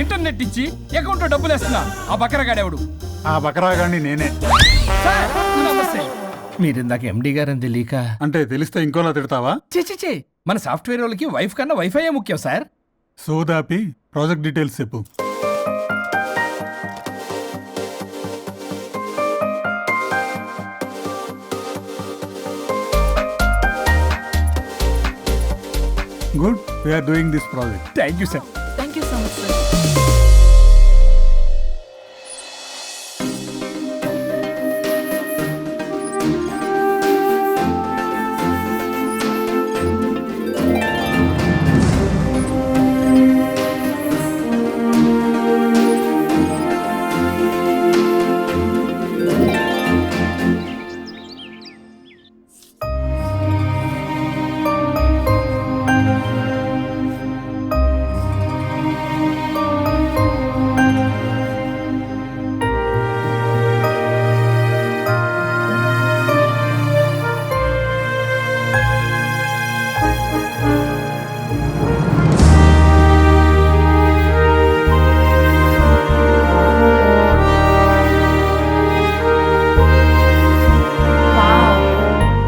Internet ఇచ్చి account లో డబ్బులు వేస్తున్నా. ఆ బకరగాడెవడు? ఆ బకరాగాడిని నేనే. సార్, నమస్తే. మీరు ఇందాక ఎండి గారని తెలియక. అంటే తెలిస్తే ఇంకోలా తిడతావా? చే మన సాఫ్ట్వేర్ వాళ్ళకి వైఫ్ కన్నా వైఫై ముఖ్యం సార్. సోదాపి ప్రాజెక్ట్ డీటెయిల్స్ చెప్పు. Good, we are doing this project. Thank you sir. Thank you so much sir.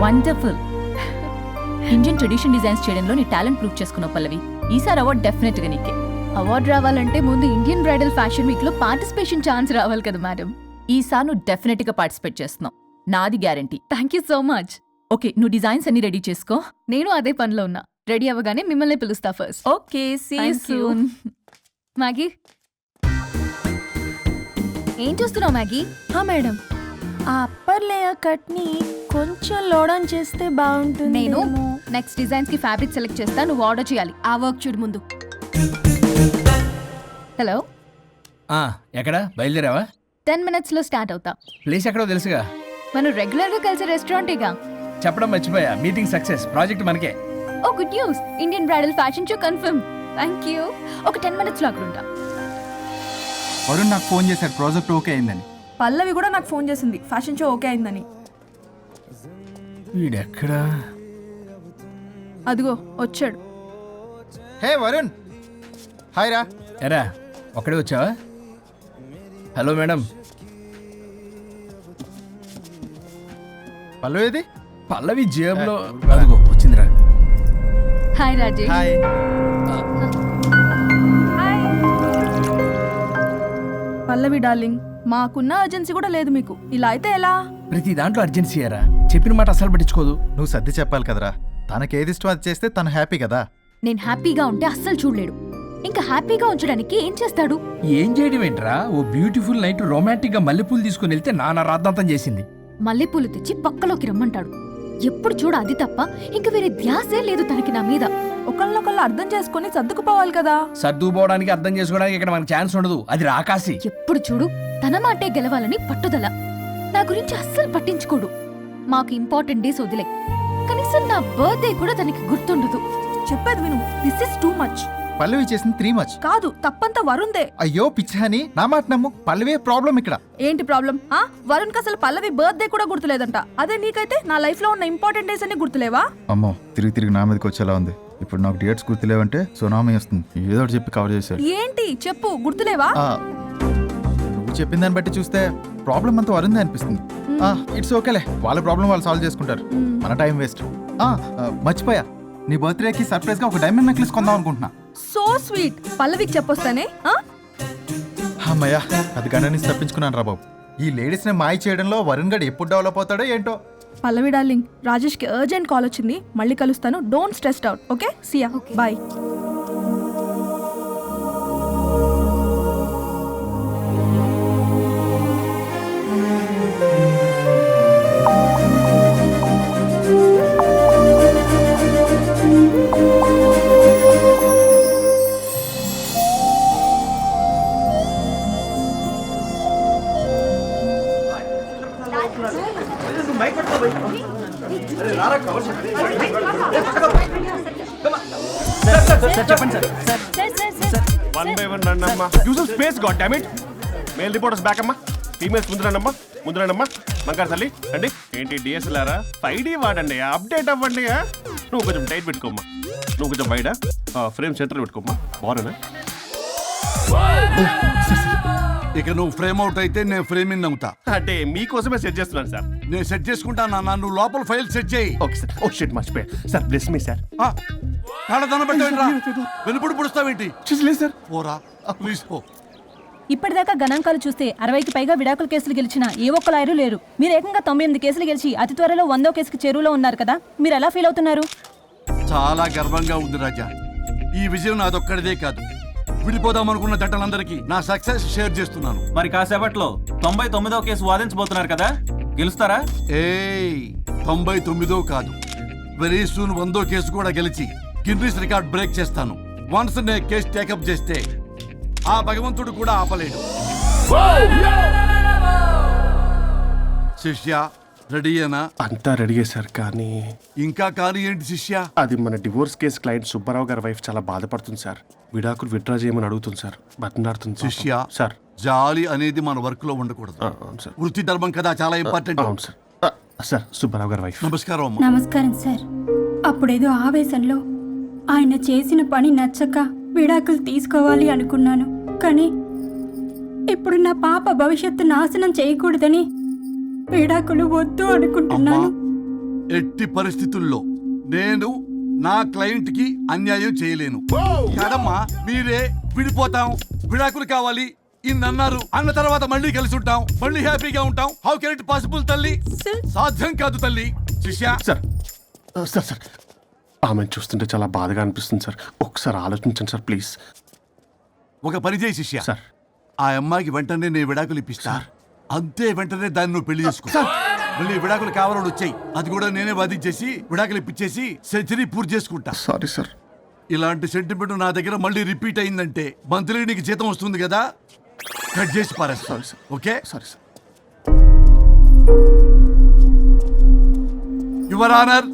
Wonderful. Indian tradition designs చేయడంలో నీ టాలెంట్ ప్రూవ్ చేసుకున్నావు పల్లవి. ఈసారి అవార్డు డెఫినెట్ గా నీకే. అవార్డు రావాలంటే ముందు ఇండియన్ బ్రైడల్ ఫ్యాషన్ వీక్ లో పార్టిసిపేషన్ ఛాన్స్ రావాలి కదా మేడం. ఈసారి నువ్వు డెఫినెట్ గా పార్టిసిపేట్ చేస్తున్నావు, నాది guarantee. Thank you so much. Okay, నువ్వు డిజైన్స్ అన్ని రెడీ చేసుకో. నేను అదే పనిలో ఉన్నా. రెడీ అవ్వగానే మిమ్మల్ని పిలుస్తా first. Okay, see you Thank you. Soon. Maggie, ఏం చూస్తున్నావు మ్యాగీ? మేడం, ఆ అప్పర్ లేయర్ కట్ ని కొంచెం లోడన్ చేస్తే బాగుంటుంది. నేను నెక్స్ట్ డిజైన్స్ కి ఫ్యాబ్రిక్ సెలెక్ట్ చేస్తా, నువ్వు ఆర్డర్ చేయాలి. ఆ వర్క్ చూడు ముందు. హలో, ఎక్కడ బయలుదేరావా? 10 minutes లో స్టార్ట్ అవుతా. ప్లేస్ ఎక్కడో తెలుసుగా. మనం రెగ్యులర్ గా కలిసే రెస్టారెంటేగా. చెప్పడం మర్చిపోయా, మీటింగ్ సక్సెస్, ప్రాజెక్ట్ మనకే. Oh good news, Indian bridal fashion show confirm. Thank you. ఒక 10 minutes లో అక్కడ ఉంటా. వరుణ్ నాకు ఫోన్ చేశాడు ప్రాజెక్ట్ ఓకే అయిందని. పల్లవి కూడా నాకు ఫోన్ చేసింది ఫ్యాషన్ షో ఓకే అయిందని. వీడెక్కడా? అదిగో వచ్చాడు. హే వరుణ్, హాయ్ రా. ఎరా, ఒక్కడే వచ్చావా? Hello madam. పల్లవి ఏది? పల్లవి జేబులో. అదిగో వచ్చిందిరా. హాయ్ రాజేష్. హాయ్. పల్లవి డార్లింగ్, మాకున్న అర్జెన్సీ కూడా లేదు మీకు. ఇలా అయితే ఎలా? ప్రతి దాంట్లో అర్జెన్సీ అరా. చెప్పిన మాట అసలు పట్టించుకోదు. నువ్వు సర్ది చెప్పాలి కదరా. తనకేది ఇష్టం అది చేస్తే తను హ్యాపీ కదా. నేను హ్యాపీగా ఉంటే అస్సలు చూడలేడు. ఇంకా హ్యాపీగా ఉంచడానికి ఏం చేస్తాడు? ఏం చేయడం ఏంట్రా? ఓ బ్యూటిఫుల్ నైట్ రొమాంటిక్ గా మల్లెపూలు తీసుకుని వెళ్తే నాన్న రాద్దాంతం చేసింది. మల్లెపూలు తెచ్చి పక్కలోకి రమ్మంటాడు. ఎప్పుడు చూడ అది తప్ప ఇంక వేరే ధ్యాసే లేదు తనకి నా మీద. ఒకళ్ళనొకళ్ళు అర్థం చేసుకుని సర్దుకుపోవాలి కదా. సర్దుకుపోవడానికి అర్థం చేసుకోవడానికి ఇక్కడ మనకు ఛాన్స్ ఉండదు. అది రాకాసి. ఎప్పుడు చూడు తన మాటే గెలవాలని పట్టుదల. నా గురించి అస్సలు పట్టించుకోడు. మాకు ఇంపార్టెంట్ డేస్ వదిలే, కనీసం నా బర్త్డే కూడా తనకి గుర్తుండదు. చెప్పేది విను, దిస్ ఇస్ టూ మచ్. పల్లవి చేసింది 3 much. కాదు, తప్పంతా వరుణ్దే. అయ్యో పిచ్చాని, నా మాట నమ్ము. పల్లవే ప్రాబ్లం ఇక్కడ. ఏంటి ప్రాబ్లం? వరుణ్కి అసలు పల్లవి బర్త్డే కూడా గుర్తులేదంట. అదే నీకైతే నా లైఫ్ లో ఉన్న ఇంపార్టెంట్ డేస్ అన్ని గుర్తులేవా? అమ్మో, తిరిగి నా మీదకి వచ్చేలా ఉంది. ఇప్పుడు నాకు డేట్స్ గుర్తులేవంటే సునామీ వస్తుంది. ఏదో ఒకటి చెప్పి కవర్ చేశాడు. ఏంటి చెప్పు, గుర్తులేవా? నువ్వు చెప్పిన దాన్ని బట్టి చూస్తే ప్రాబ్లం అంతా వరుందే అనిపిస్తుంది. ఇట్స్ ఓకేలే, వాళ్ళ ప్రాబ్లం వాళ్ళు సాల్వ్ చేసుకుంటారు. మన టైం వేస్ట్. మర్చిపోయా, నీ బర్త్డేకి సర్ప్రైజ్ గా ఒక డైమండ్ నెక్లెస్ కొందాం అనుకుంటున్నా. So sweet. పల్లవికి చెప్పొస్తానే. అమ్మయ్యా, అది గంట నుంచి తప్పించుకున్నాను రా బాబు. ఈ లేడీస్ ని మాయ చేయడంలో వరుణ్ గడ్ ఎప్పుడు డెవలప్ అవుతాడో ఏంటో. పల్లవి డార్లింగ్, రాజేష్ కి అర్జెంట్ కాల్ వచ్చింది. మళ్ళీ కలుస్తాను. Don't stressed out. Okay, see ya, bye. చెప్పండి సార్. One by one రండి అమ్మా. Use some space, God damn it. Male reporters back అమ్మా. Females ముందు రండి అమ్మా. మంగారు తల్లి అండి. ఏంటి డిఎస్ఎల్ఆరా? 5D వాడండి, అప్డేట్ అవ్వండి. నువ్వు కొంచెం టైట్ పెట్టుకోమ్మా. నువ్వు కొంచెం బయట ఫ్రేమ్ సెంటర్ పెట్టుకోమ్మా. బాగున్నా ఇక నువ్వు ఫ్రేమ్ అవుట్ అయితే నేను ఫ్రేమింగ్ అవుతా. అంటే మీకోసమే సెట్ చేస్తున్నాను సార్. నేను సెట్ చేసుకుంటాను నాన్న, నువ్వు లోపల ఫైల్ సెట్ చేయి. Okay sir. ఓ షిట్ మర్చిపోయా సార్. Bless me sir. కాళ్ళ పెట్టేంట్రా, వెనుపుడు పుడుస్తావేంటి? లేదు సార్. పోరా ప్లీజ్ పో. ఇప్పటిదాకా గణాంకాలు చూస్తే 60కి పైగా విడాకుల కేసులు గెలిచిన ఏ ఒక్క లాయరు లేరు. మీరు ఏకంగా 98 కేసులు గెలిచి అతి త్వరలో 100వ కేసుకి చేరువలో ఉన్నారు కదా, మీరు ఎలా ఫీల్ అవుతున్నారు? చాలా గర్వంగా ఉంది రాజా. ఈ విజయం నాదొక్కడిదే కాదు, విడిపోదాం అనుకున్న జంటలందరికీ నా సక్సెస్ షేర్ చేస్తున్నాను. మరి కాసేపట్లో 99వ కేసు వాదించబోతున్నారు కదా, గెలుస్తారా? ఏయ్ 99 కాదు, వెరీ సూన్ 100వ కేసు కూడా గెలిచి గిన్నిస్ రికార్డ్ బ్రేక్ చేస్తాను. వన్స్ నే కేసు టేకప్ చేస్తే ఆ భగవంతుడు కూడా ఆపలేడు. శిష్య రెడీయేనా? అంతా రెడీయే సార్, కానీ ఇంకా కానీ ఏంటి శిష్య? అది మన డివోర్స్ కేసు క్లయింట్ సుబ్బారావు గారి వైఫ్ చాలా బాధపడుతుంది సార్. విడాకులు విత్డ్రా చేయమని అడుగుతుంది సార్, బతినాడుతుంది శిష్య సార్. జాలి అనేది మన వర్క్ లో ఉండకూడదు. అవును సార్. వృత్తి ధర్మం కదా, చాలా ఇంపార్టెంట్. అవును సార్. సార్ సుబ్బారావు గారి వైఫ్. నమస్కారం అమ్మా. నమస్కారం సార్. అప్పుడేదో ఆవేశంలో ఆయన చేసిన పని నచ్చక విడాకులు తీసుకోవాలి అనుకున్నాను. కానీ ఇప్పుడు నా పాప భవిష్యత్తు నాశనం చేయకూడదని విడాకులు వద్దు అమ్మా, అనుకుంటున్నాను. ఎట్టి పరిస్థితుల్లో నేను నా క్లయింట్ కి అన్యాయం చేయలేను కాదమ్మా. మీరే విడిపోతాం, విడాకులు కావాలి ఇన్నన్నారు అన్న తర్వాత మళ్ళీ కలిసి ఉంటాం, మళ్ళీ హ్యాపీగా ఉంటాం. హౌ కెన్ ఇట్ పాసిబుల్ తల్లి? సాధ్యం కాదు తల్లి. శిష్య సార్ సార్ సార్ ఆమెను చూస్తుంటే చాలా బాధగా అనిపిస్తుంది సార్. ఒకసారి ఆలోచించండి సార్ ప్లీజ్. ఒక పని చేయి శిష్య, సార్ ఆ అమ్మాయికి వెంటనే నేను విడాకులు ఇప్పిస్తా. అంతే, వెంటనే దాన్ని నువ్వు పెళ్లి చేసుకో. మళ్ళీ విడాకులు కావాలని వచ్చాయి, అది కూడా నేనే వాదించేసి విడాకులు ఇప్పించేసి సెంచరీ పూర్తి చేసుకుంటా. Sorry sir. ఇలాంటి సెంటిమెంట్ నా దగ్గర మళ్ళీ రిపీట్ అయిందంటే మంత్లీ నీకు జీతం వస్తుంది కదా, కట్ చేసి పారేస్తా. Sorry sir. Okay sorry sir. Your honour,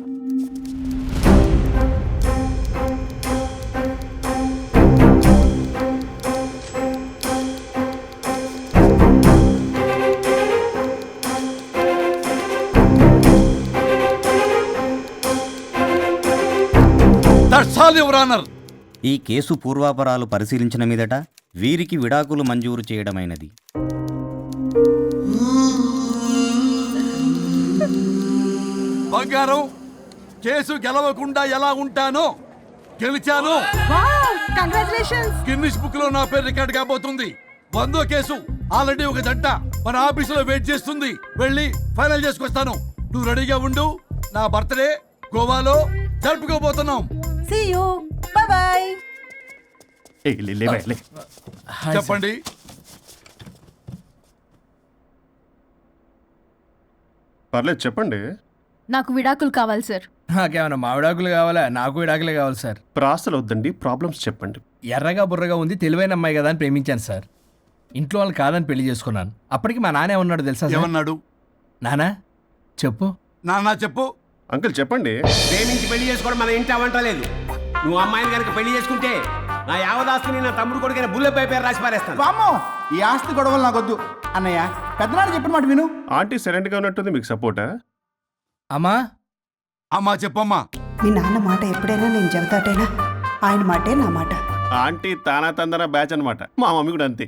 that's all your honour. ఈ కేసు పూర్వాపరాలు పరిశీలించిన మీదట వీరికి విడాకులు మంజూరు చేయడమైనది. బంగారం, కేసు గెలవకుండా ఎలా ఉంటానో గెలిచాను. కంగ్రాచులేషన్స్. గిన్నిస్ బుక్ లో నా పేరు రికార్డ్ కాబోతుంది. 100వ కేసు ఆల్రెడీ ఒక జంట మన ఆఫీసులో వెయిట్ చేస్తుంది. వెళ్ళి ఫైనల్ చేసుకొస్తాను. నువ్వు రెడీగా ఉండు. నా బర్త్డే గోవాలో జరుపుకోబోతున్నాం. See you, bye bye. చెప్పండి. పర్లేదు చెప్పండి. నాకు విడాకులు కావాలి సార్. నాకేమన్నా మా విడాకులు కావాలా? నాకు విడాకులే కావాలి సార్. ప్రాసలు వద్దండి, ప్రాబ్లమ్స్ చెప్పండి. ఎర్రగా బుర్రగా ఉంది, తెలివైన అమ్మాయి కదా అని ప్రేమించాను సార్. ఇంట్లో వాళ్ళు కాదని పెళ్లి చేసుకున్నాను. అప్పటికి మా నాన్న ఏమన్నాడు తెలుసా సార్? ఏమన్నాడు? నానా చెప్పు. నాన్న చెప్పు. అంకుల్ చెప్పండి. ప్రేమించి పెళ్లి చేసుకోవడం మన ఇంటి అవంటలేదు. నువ్వు అమ్మాయిని కనుక పెళ్లి చేసుకుంటే నా యావదాస్తిని నా తమ్ముడు కొడుకైన బుల్లెపై పేరు రాసి పారేస్తాను. వామ్మో, ఈ ఆస్తి గొడవలు నాకొద్దు అన్నయ్య. పెద్దనాడు చెప్పిన మాట విను. ఆంటీ సైలెంట్ గా ఉన్నట్టుంది, మీకు సపోర్టా? అమ్మా అమ్మా చెప్పమ్మా. మీ నాన్న మాట ఎప్పుడైనా నేను చెబుతాటేనా? ఆయన మాటే నా మాట. ఆంటీ తానా తందన బ్యాచ్ అనమాట. మా మమ్మీ కూడా అంతే.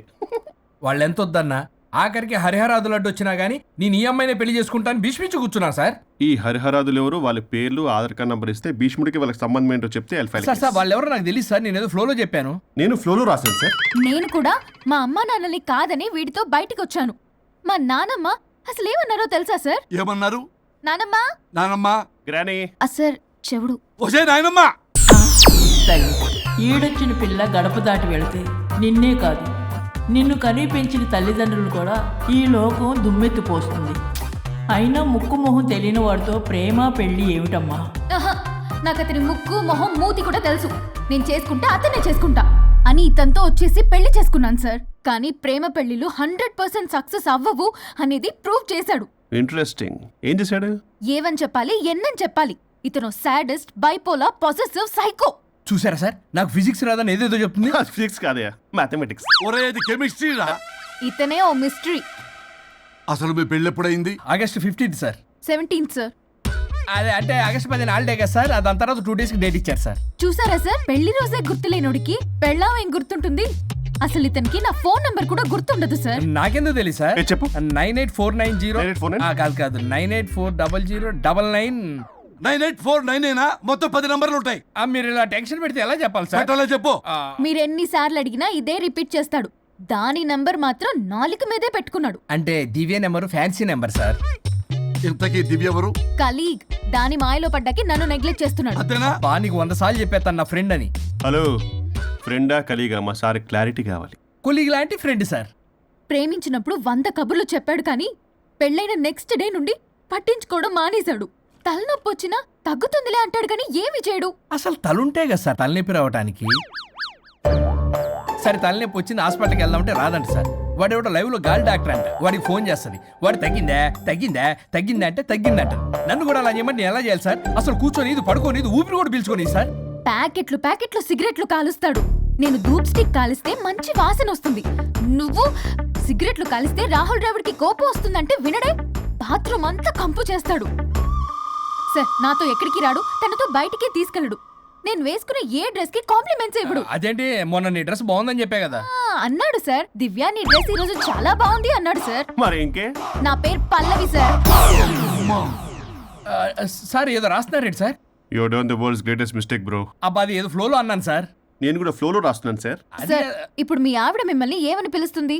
వాళ్ళు ఎంత వద్దన్నా ఆఖరికి హరిహరాదులు అడ్డు వచ్చినా గానీ నేను ఈ అమ్మాయినే పెళ్లి చేసుకుంటాను భీష్మించి కూర్చున్నా సార్. ఈ హరిహరాదులు ఎవరు, వాళ్ళ పేర్లు ఆధార్ కార్డ్ నంబర్ ఇస్తే భీష్ముడికి వాళ్ళకి సంబంధం ఏంటో చెప్తే సార్ సార్ వాళ్ళు ఎవరో నాకు తెలియదు సార్. నేను ఏదో ఫ్లోలో చెప్పాను. నేను ఫ్లోలో రాశాను సార్. నేను కూడా మా అమ్మా నాన్నని కాదని వీడితో బయటికి వచ్చాను. మా నానమ్మ అసలు ఏమన్నారో తెలుసా సార్? ఏమన్నారు? నానమ్మ నానమ్మా. గ్రానీ. సార్ చెవుడు. ఒసే నాయనమ్మా. ఈడొచ్చిన పిల్ల గడప దాటి వెళితే నిన్నే కాదు, నిన్ను కనీ పెంచిన తల్లిదండ్రులు కూడా ఈ లోకం దుమ్మెత్తిపోస్తుంది. అయినా ముక్కు మొహం తెలియని వాడితో ప్రేమ పెళ్లి ఏమిటమ్మా? నాకు అతని ముక్కు మొహం మూతి కూడా తెలుసు. నేను చేసుకుంటా అతనే చేసుకుంటా అని ఇతనితో వచ్చేసి పెళ్లి చేసుకున్నాను సార్. కానీ ప్రేమ పెళ్లిలు 100% సక్సెస్ అవ్వవు అనేది ప్రూవ్ చేశాడు. ఇంట్రెస్టింగ్. ఏం చేశాడు? ఏవని చెప్పాలి, ఎన్నని చెప్పాలి. ఇతను సాడెస్ట్, బైపోలా, పొసెసివ్, సైకో. చూసారా సార్, నాకు ఫిజిక్స్ రాదని ఏదేదో చెప్తుంది. ఫిజిక్స్ కాదయా, మ్యాథమెటిక్స్. ఒరే ఇది కెమిస్ట్రీ రా. ఇతనే ఓ మిస్టరీ. అసలు మీ పెళ్ళి ఎప్పుడైంది? August 15th sir. 17th sir. అదే అంటే ఆగస్ట్ 10 హాలిడే కదా సార్. దాని తర్వాత 2 days కి డేట్ ఇచ్చారు సార్. చూసారా సార్, పెళ్లి రోజే గుర్తులేనోడికి పెళ్ళాం ఏం గుర్తుంటుంది? అసలు ఇతనికి నా ఫోన్ నంబర్ కూడా గుర్తుండదు సార్. నాకెందుకు తెలియదు సార్. చెప్పు. 98490 98490? కాదు 9840099. 9849 మొత్తం 10 నంబర్లు ఉంటాయి. మీరు ఇలా టెన్షన్ పెడితే ఎలా చెప్పాలి సార్? పెట్టాలా చెప్పు. మీరు ఎన్నిసార్లు అడిగినా ఇదే రిపీట్ చేస్తాడు. దాని నంబర్ మాత్రం నాలుక మీదే పెట్టుకున్నాడు. అంటే దివ్య నెంబర్ ఫ్యాన్సీ నెంబర్ సార్. ఇంతకీ దివ్య ఎవరు? కలీగ్. దాని మాయలో పడ్డాకి నన్ను నెగ్లెక్ట్ చేస్తున్నాడు. అంతేనా? బా నీకు 100 సార్లు చెప్పేస్తాను నా ఫ్రెండ్ అని. హలో, ఫ్రెండా కలీగా? మా సార్ క్లారిటీ కావాలి. కొలీగ్ లాంటి ఫ్రెండ్ సార్. ప్రేమించినప్పుడు 100 కబుర్లు చెప్పాడు కానీ పెళ్ళైన నెక్స్ట్ డే నుండి పట్టించుకోవడం మానేశాడు. తలనొప్పి వచ్చినా తగ్గుతుందిలే అంటాడు కానీ ఏమి చేయడు. అసలు తలుంటే కదా సార్ తలనొప్పి రావటానికి. సరే తలనొప్పి వచ్చింది హాస్పిటల్కి వెళ్దామంటే రాదంట సార్. వాడు ఎవడో లైవ్ లో గాలి డాక్టర్ అంట. వాడికి ఫోన్ చేస్తుంది. వాడు తగ్గిందా అంటే తగ్గిందంట. నన్ను కూడా అలా చేయమంటే నేను ఎలా చేయాలి సార్? అసలు కూర్చొని ఇది పడుకోని ఇది ఊపిరి కూడా పీల్చుకొని సార్. ప్యాకెట్లు సిగరెట్లు కాలుస్తాడు. నేను ధూప్ స్టిక్ కాలిస్తే మంచి వాసన వస్తుంది. నువ్వు సిగరెట్లు కాలిస్తే రాహుల్ ద్రావిడ్కి కోపం వస్తుందంటే వినడే. బాత్రూమ్ అంతా కంపు చేస్తాడు. సార్ నాతో ఎక్కడికి రాడు, తనతో బయటికి తీసుకెళ్ళడు. నేను వేసుకున్న ఏ డ్రెస్ కి కాంప్లిమెంట్స్ ఇవ్వడు. అదేంటి మొన్న నీ డ్రెస్ బాగుందని చెప్పే కదా. అన్నాడు సార్. దివ్య నీ డ్రెస్ ఈ రోజు చాలా బాగుంది అన్నాడు సార్. మరి ఇంకే? నా పేరు పల్లవి సార్. సార్ ఏదో రాస్తున్నారేంటి sir? You done the world's greatest mistake bro. అబ్బా అది ఏదో ఫ్లోలో అన్నాను సార్. నేను కూడా ఫ్లోలో రాస్తున్నాను సార్. సార్ ఇప్పుడు మీ ఆవిడ మిమ్మల్ని ఏమని పిలుస్తుంది?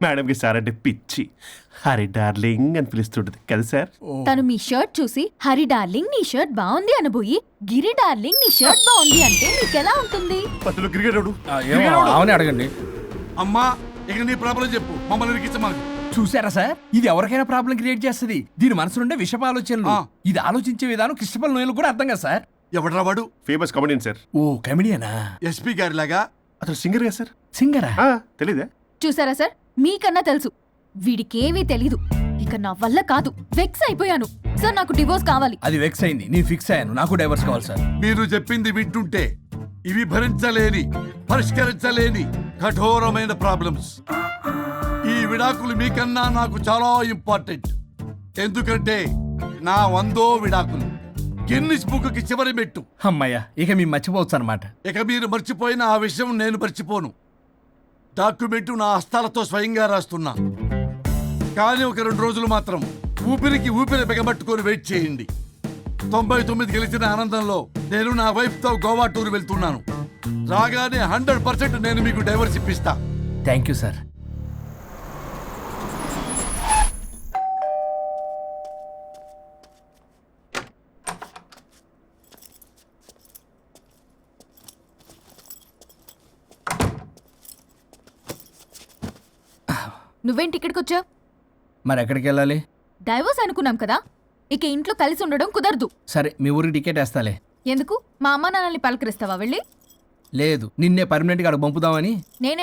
మేడంకి సార్ అంటే పిచ్చి. హరి డార్లింగ్ అని పిలుస్తుంటది కదా సార్. తను మీ షర్ట్ చూసి హరి డార్లింగ్ నీ షర్ట్ బాగుంది అనబోయి గిరి డార్లింగ్ నీ షర్ట్ బాగుంది అంటే మీకెలా ఉంటుంది? పత్తులు క్రికెటరు. అవునే అడగండి. అమ్మా ఇక నీ ప్రాబ్లం చెప్పు, మమ్మల్ని ఇరికించమాకు. చూసారా సార్, ఇది ఎవరికైనా ప్రాబ్లం క్రియేట్ చేస్తుంది. దీని మనసు నుండే విషప ఆలోచనలు. ఇది ఆలోచించే విధానం కృష్ణపల్ నోయలు కూడా అర్థం కదా సార్. ఎవడరా వాడు? Famous comedian sir. ఓ కమెడియనా? ఎస్పీ గారి లాగా. అతను సింగర్ కదా సార్. సింగరా? తెలీదా? చూసారా సార్, మీకన్నా తెలుసు. వీడికేమీ తెలీదు. ఇక నా వల్ల కాదు, వెక్స్ అయిపోయాను సార్. నాకు డివోర్స్ కావాలి. అది వెక్స్ అయింది, నేను ఫిక్స్ అయ్యాను. నాకు డైవర్స్ కావాలి సార్. మీరు చెప్పింది వింటుంటే ఇవి భరించలేని, పరిష్కరించలేని కఠోరమైన ప్రాబ్లమ్స్. ఈ విడాకులు మీకన్నా నాకు చాలా ఇంపార్టెంట్. ఎందుకంటే నా 100వ విడాకులు గిన్నిస్ బుక్కి చివరి మెట్టు. అమ్మయ్య, ఇక మేము మర్చిపోవచ్చు అనమాట. ఇక మీరు మర్చిపోయిన ఆ విషయం నేను మర్చిపోను. డాక్యుమెంటు నా హస్తాలతో స్వయంగా రాస్తున్నా. కానీ ఒక 2 రోజులు మాత్రం ఊపిరికి ఊపిరి బిగబట్టుకొని వెయిట్ చేయండి. 99 గెలిచిన ఆనందంలో నేను నా వైఫ్తో గోవా టూర్ వెళ్తున్నాను. రాగానే 100% నేను మీకు డైవర్స్ ఇప్పిస్తా. Thank you sir. నువ్వేంటి ఇక్కడికి వచ్చావు? మరి ఎక్కడికి వెళ్ళాలి? డైవోర్స్ అనుకున్నాం కదా, ఇక ఇంట్లో కలిసి ఉండడం కుదరదు. సరే మీ ఊరికి టికెట్ వేస్తాలే. ఎందుకు? మా అమ్మ నాన్నల్ని పలకరిస్తావా వెళ్ళి? లేదు, నిన్నే పర్మనెంట్గా అక్కడ పంపుదామని. నేను